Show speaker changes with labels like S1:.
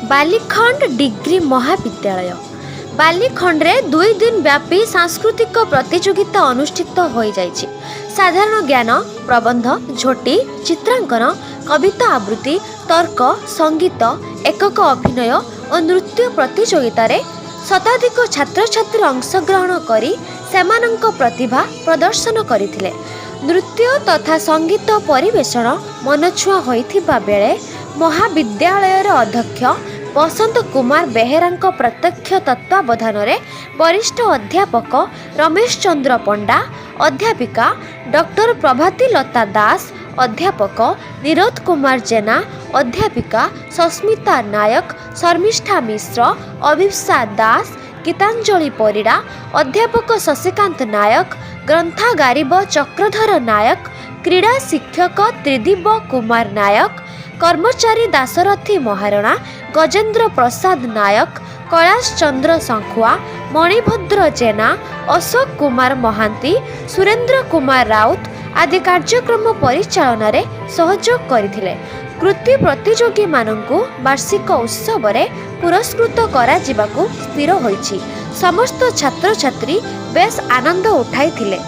S1: बालीखंड degree महाविद्यालय बालीखंड रे 2 दिन व्यापी सांस्कृतिक प्रतियोगिता अनुष्ठित हो जाइछि। साधारण ज्ञान, प्रबंध, झोटी, चित्रांकन, कविता आवृत्ति, तर्क, संगीत, एकक अभिनय और नृत्य प्रतियोगिता रे शताधिक छात्र छात्री अंशग्रहण करी सेमानंक प्रतिभा प्रदर्शन करथिले। नृत्य तथा संगीत परिवेषण मनछुआ होइथिबा बेले महाविद्यालयर अध्यक्ष बसंत कुमार बेहेरांक प्रत्यक्ष तत्वावधान में वरिष्ठ अध्यापक रमेश चंद्र पंडा, अध्यापिका डॉक्टर प्रभाती लता दास, अध्यापक निरोध कुमार जेना, अध्यापिका सस्मिता नायक, शर्मिष्ठा मिश्र, अभिप्सा दास, गीतांजलि परिड़ा, अध्यापक शशिकांत नायक, ग्रंथागारिब चक्रधर नायक, क्रीड़ा शिक्षक त्रिदीप कुमार नायक, कर्मचारी दासरथी महारणा, गजेन्द्र प्रसाद नायक, कैलाश चंद्र संखुआ, मणिभद्र जेना, अशोक कुमार महांती, सुरेंद्र कुमार राउत आदि कार्यक्रम परिचालन रे सहयोग करथिले। कृति प्रतियोगी मानंकु वार्षिक उत्सव रे पुरस्कृत करा जिबाकु स्थिर होईछि। समस्त छात्र छात्री बेस आनंद उठाइथिले।